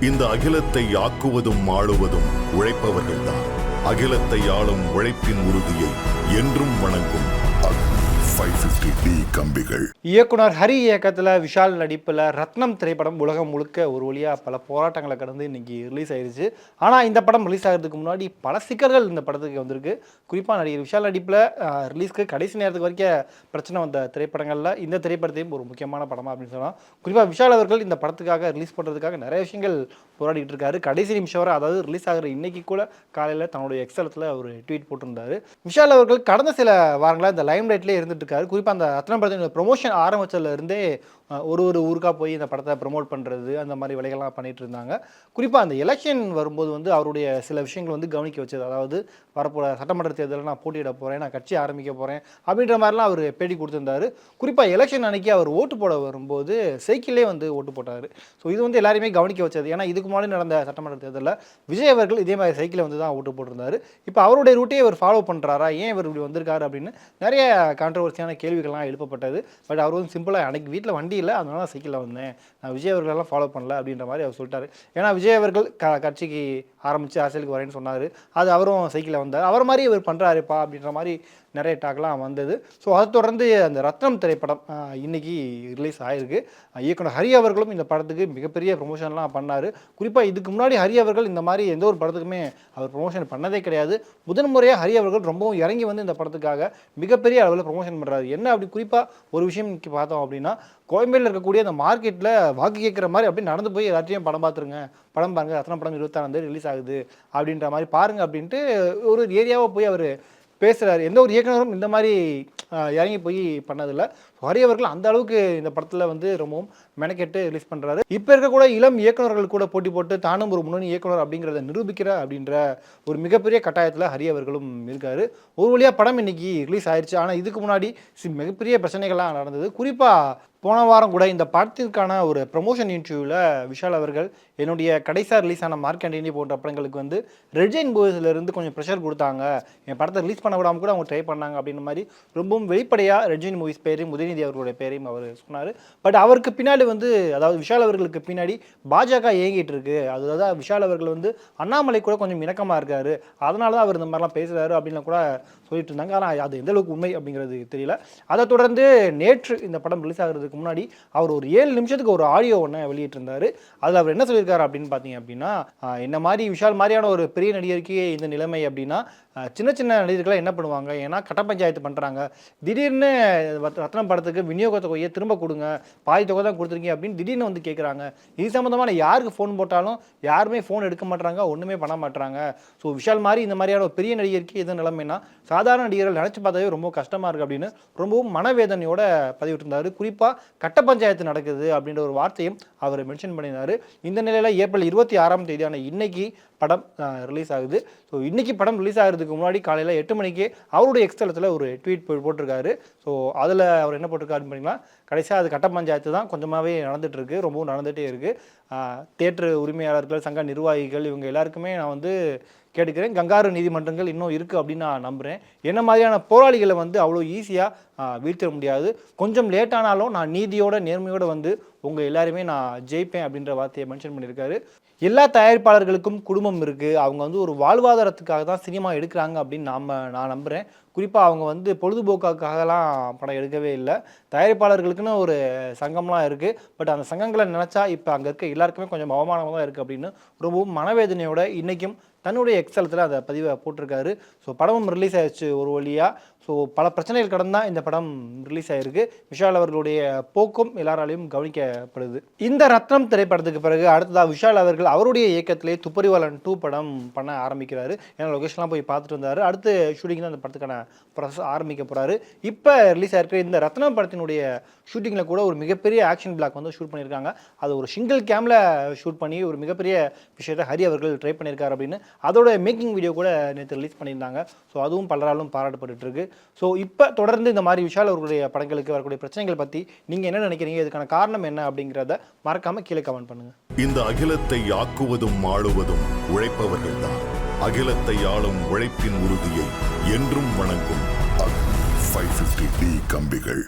இந்த அகிலத்தை ஆக்குவதும் ஆளுவதும் உழைப்பவர்கள்தான். அகிலத்தை ஆளும் உழைப்பின் உறுதியை என்றும் வணங்கும் 550D கம்பிகள். இயக்குனர் ஹரி இயக்கத்தில் விஷால் நடிப்பில் ரத்னம் திரைப்படம் உலகம் முழுக்க ஒரு வழியாக பல போராட்டங்களை கடந்து இன்னைக்கு ரிலீஸ் ஆயிடுச்சு. ஆனால் இந்த படம் ரிலீஸ் ஆகிறதுக்கு முன்னாடி பல சிக்கல்கள் இந்த படத்துக்கு வந்திருக்கு. குறிப்பாக நடிகர் விஷால் நடிப்பில் ரிலீஸ்க்கு கடைசி நேரத்துக்கு வரைக்கும் பிரச்சனை வந்த திரைப்படங்களில் இந்த திரைப்படத்தையும் ஒரு முக்கியமான படமாக அப்படின்னு சொல்லலாம். குறிப்பாக விஷால் அவர்கள் இந்த படத்துக்காக ரிலீஸ் பண்ணுறதுக்காக நிறைய விஷயங்கள் போராடிட்டு இருக்காரு. கடைசி நிமிஷம் வரை, அதாவது ரிலீஸ் ஆகிற இன்னைக்கு கூட காலையில் தன்னுடைய எக்ஸலத்தில் ஒரு ட்வீட் போட்டிருந்தாரு. விஷால் அவர்கள் கடந்த சில வாரங்களாக இந்த லைம் லைட்லேயே இருந்துட்டு இருக்காரு. குறிப்பாக அந்த ரத்னம் படத்தின் ப்ரொமோஷன் ஆரம்பிச்சதுல இருந்தே ஒரு ஊருக்காக போய் இந்த படத்தை ப்ரொமோட் பண்ணுறது அந்த மாதிரி வேலைகள்லாம் பண்ணிட்டு இருந்தாங்க. குறிப்பாக அந்த எலெக்ஷன் வரும்போது அவருடைய சில விஷயங்கள் கவனிக்க வச்சது, அதாவது வரப்போகிற சட்டமன்ற தேர்தலில் நான் போட்டியிட போகிறேன், நான் கட்சி ஆரம்பிக்க போகிறேன் அப்படின்ற மாதிரிலாம் அவர் பேட்டி கொடுத்துருந்தாரு. குறிப்பாக எலெக்ஷன் அன்னைக்கு அவர் ஓட்டு போட வரும்போது சைக்கிளே ஓட்டு போட்டார். ஸோ இது எல்லாருமே கவனிக்க வச்சது. ஏன்னா இதுக்கு முன்னாடி நடந்த சட்டமன்ற தேர்தலில் விஜய் அவர்கள் இதே மாதிரி சைக்கிளை தான் ஓட்டு போட்டிருந்தாரு. இப்போ அவருடைய ரூட்டையே அவர் ஃபாலோ பண்ணுறாரா, ஏன் இவர் இப்படி வந்திருக்காரு அப்படின்னு நிறைய கான்ட்ரவர்சியான கேள்விகள்லாம் எழுப்பப்பட்டது. பட் அவர் சிம்பிளாக அன்னைக்கு வீட்டில் வண்டி இல்லை, அதனால சைக்கிளில் வந்தேன், நான் விஜய் அவர்களெல்லாம் ஃபாலோ பண்ணல அப்படின்ற மாதிரி அவர் சொல்லிட்டாரு. ஏன்னா விஜய் அவர்கள் கட்சிக்கு ஆரம்பித்து அரசியலுக்கு வரேன்னு சொன்னார், அது அவரும் சைக்கிளில் வந்தார், அவர் மாதிரி இவர் பண்ணுறாருப்பா அப்படின்ற மாதிரி நிறைய டாக்லாம் வந்தது. ஸோ அதை தொடர்ந்து அந்த ரத்னம் திரைப்படம் இன்னைக்கு ரிலீஸ் ஆகிருக்கு. இயக்குனர் ஹரி அவர்களும் இந்த படத்துக்கு மிகப்பெரிய ப்ரொமோஷன்லாம் பண்ணார். குறிப்பாக இதுக்கு முன்னாடி ஹரி அவர்கள் இந்த மாதிரி எந்த ஒரு படத்துக்குமே அவர் ப்ரொமோஷன் பண்ணதே கிடையாது. முதன்முறையாக ஹரி அவர்கள் ரொம்பவும் இறங்கி இந்த படத்துக்காக மிகப்பெரிய அளவில் ப்ரொமோஷன் பண்ணுறாரு. என்ன அப்படி குறிப்பாக ஒரு விஷயம் பார்த்தோம் அப்படின்னா, கோயம்பேடில் இருக்கக்கூடிய அந்த மார்க்கெட்டில் வாக்கு கேட்குற மாதிரி அப்படி நடந்து போய் எல்லாத்தையும் படம் பார்த்துருங்க, படம் பாருங்கள், ரத்னம் படம் 26 ரிலீஸ் ஆகுது அப்படின்ற மாதிரி பாருங்கள் அப்படின்ட்டு ஒரு ஏரியாவை போய் அவர் பேசுகிறாரு. எந்த ஒரு இயக்குனரும் இந்த மாதிரி இறங்கி போய் பண்ணதில்லை. ஹரி அவர்கள் அந்த அளவுக்கு இந்த படத்தில் ரொம்பவும் மெனக்கெட்டு ரிலீஸ் பண்ணுறாரு. இப்போ இருக்கக்கூட இளம் இயக்குநர்கள் கூட போட்டி போட்டு தானும் ஒரு முன்னணி இயக்குனர் அப்படிங்கிறத நிரூபிக்கிற அப்படின்ற ஒரு மிகப்பெரிய கட்டாயத்தில் ஹரி அவர்களும் இருக்கார். ஒரு வழியாக படம் இன்னைக்கு ரிலீஸ் ஆயிடுச்சு. ஆனால் இதுக்கு முன்னாடி மிகப்பெரிய பிரச்சனைகள்லாம் நடந்தது. குறிப்பாக போன வாரம் கூட இந்த படத்திற்கான ஒரு ப்ரமோஷன் இன்டர்வியூவில் விஷால் அவர்கள் என்னுடைய கடைசியாக ரிலீஸ் ஆன மார்க்கண்டேனி போன்ற படங்களுக்கு ரெட் ஜெயின் மூவிஸ்லேருந்து கொஞ்சம் ப்ரெஷர் கொடுத்தாங்க, என் படத்தை ரிலீஸ் பண்ண விடாமல் கூட அவங்க ட்ரை பண்ணாங்க அப்படின்ற மாதிரி ரொம்பவும் வெளிப்படையாக ரெட் ஜெயின் மூவிஸ் பேரையும் உதயநிதி அவர்களுடைய பேரையும் அவர் சொன்னார். பட் அவருக்கு பின்னாடி அதாவது விஷால் அவர்களுக்கு பின்னாடி பாஜக இயங்கிட்டு இருக்கு, அதாவது விஷால் அவர்கள் அண்ணாமலை கூட கொஞ்சம் இணக்கமாக இருக்காரு, அதனால தான் அவர் இந்த மாதிரிலாம் பேசுகிறாரு அப்படின்னு கூட சொல்லிட்டு இருந்தாங்க. ஆனால் அது எந்த அளவுக்கு உண்மை அப்படிங்கிறது தெரியல. அதை தொடர்ந்து நேற்று இந்த படம் ரிலீஸ் ஆகிறதுக்கு முன்னாடி அவர் ஒரு 7 நிமிஷத்துக்கு ஒரு ஆடியோ ஒன்று வெளியிட்டிருந்தாரு. அதில் அவர் என்ன சொல்லியிருக்காரு அப்படின்னு பார்த்தீங்க அப்படின்னா, என்ன மாதிரி விஷால் மாதிரியான ஒரு பெரிய நடிகருக்கு இந்த நிலைமை அப்படின்னா சின்ன சின்ன நடிகர்களை என்ன பண்ணுவாங்க, ஏன்னா கட்ட பஞ்சாயத்து பண்ணுறாங்க, திடீர்னு ரத்னம் படத்துக்கு விநியோக தொகையை திரும்ப கொடுங்க, பாதி தொகை தான் கொடுத்துருக்கீங்க அப்படின்னு திடீர்னு கேட்குறாங்க. இது சம்மந்தமான யாருக்கு ஃபோன் போட்டாலும் யாருமே ஃபோன் எடுக்க மாட்டாங்க, ஒன்றுமே பண்ண மாட்டாங்க. ஸோ விஷால் மாதிரி இந்த மாதிரியான ஒரு பெரிய நடிகருக்கு எது நிலைமைன்னா சாதாரண நடிகர்கள் நினச்சி பார்த்தாவே ரொம்ப கஷ்டமாக இருக்குது அப்படின்னு ரொம்பவும் மனவேதனையோட பதிவிட்டிருந்தார். குறிப்பாக கட்ட பஞ்சாயத்து நடக்குது அப்படின்ற ஒரு வார்த்தையும் அவர் மென்ஷன் பண்ணியிருந்தார். இந்த நிலையில் ஏப்ரல் 26 இன்னைக்கு படம் ரிலீஸ் ஆகுது. ஸோ இன்றைக்கி படம் ரிலீஸ் ஆகிறதுக்கு முன்னாடி காலையில் 8 மணிக்கே அவருடைய எக்ஸ்தலத்தில் ஒரு ட்வீட் போட்டிருக்காரு. ஸோ அதில் அவர் என்ன போட்டிருக்காருன்னு பார்த்தீங்கன்னா, கடைசியாக அது கட்ட பஞ்சாயத்து தான் கொஞ்சமாகவே நடந்துகிட்ருக்கு, ரொம்பவும் நடந்துகிட்டே இருக்குது. தியேட்டர் உரிமையாளர்கள், சங்க நிர்வாகிகள், இவங்க எல்லாருக்குமே நான் கேட்டுக்கிறேன், கங்காரு நீதிமன்றங்கள் இன்னும் இருக்குது அப்படின்னு நான் நம்புகிறேன். என்ன மாதிரியான போராளிகளை அவ்வளோ ஈஸியாக வீழ்த்திட முடியாது. கொஞ்சம் லேட்டானாலும் நான் நீதியோட நேர்மையோடு உங்கள் எல்லாருமே நான் ஜெயிப்பேன் அப்படின்ற வார்த்தையை மென்ஷன் பண்ணியிருக்காரு. எல்லா தயாரிப்பாளர்களுக்கும் குடும்பம் இருக்குது, அவங்க ஒரு வாழ்வாதாரத்துக்காக தான் சினிமா எடுக்கிறாங்க அப்படின்னு நான் நம்புகிறேன். குறிப்பாக அவங்க பொழுதுபோக்காகலாம் படம் எடுக்கவே இல்லை. தயாரிப்பாளர்களுக்குன்னு ஒரு சங்கம்லாம் இருக்குது. பட் அந்த சங்கங்களை நினச்சா இப்போ அங்கே இருக்க எல்லாருக்குமே கொஞ்சம் அவமானமாக தான் இருக்குது அப்படின்னு ரொம்பவும் மனவேதனையோட இன்றைக்கும் தன்னுடைய எக்ஸலத்தில் அந்த பதிவை போட்டிருக்காரு. ஸோ படமும் ரிலீஸ் ஆயிடுச்சு ஒரு வழியாக. ஸோ பல பிரச்சனைகள் கடந்து தான் இந்த படம் ரிலீஸ் ஆகிருக்கு. விஷால் அவர்களுடைய போக்கும் எல்லாராலையும் கவனிக்கப்படுது. இந்த ரத்னம் திரைப்படத்துக்கு பிறகு அடுத்ததாக விஷால் அவர்கள் அவருடைய இயக்கத்திலே துப்பறிவாளன் 2 படம் பண்ண ஆரம்பிக்கிறாரு. ஏன்னா லொகேஷன்லாம் போய் பார்த்துட்டு வந்தார். அடுத்து ஷூட்டிங் தான் அந்த படத்துக்கான ப்ராசஸ் ஆரம்பிக்க போகிறாரு. இப்போ ரிலீஸ் ஆகிருக்கிற இந்த ரத்னம் படத்தினுடைய ஷூட்டிங்கில் கூட ஒரு மிகப்பெரிய ஆக்ஷன் பிளாக் ஷூட் பண்ணியிருக்காங்க. அது ஒரு சிங்கிள் கேமில் ஷூட் பண்ணி ஒரு மிகப்பெரிய விஷயத்தை ஹரி அவர்கள் ட்ரை பண்ணியிருக்காரு அப்படின்னு அதோட மேக்கிங் வீடியோ கூட நேற்று ரிலீஸ் பண்ணியிருந்தாங்க. ஸோ அதுவும் பலராலும் பாராட்டப்பட்டு இருக்கு. ஸோ இப்போ தொடர்ந்து இந்த மாதிரி விஷால் அவர்களுடைய படங்களுக்கு வரக்கூடிய பிரச்சனைகள் பற்றி நீங்கள் என்ன நினைக்கிறீங்க, இதுக்கான காரணம் என்ன அப்படிங்கிறத மறக்காமல் கீழே கமெண்ட் பண்ணுங்கள். இந்த அகிலத்தை ஆக்குவதும் ஆளுவதும் உழைப்பவர்கள்தான். அகிலத்தை ஆளும் உழைப்பின் உறுதியை என்றும் வணங்கும் 550D கம்பிகள்.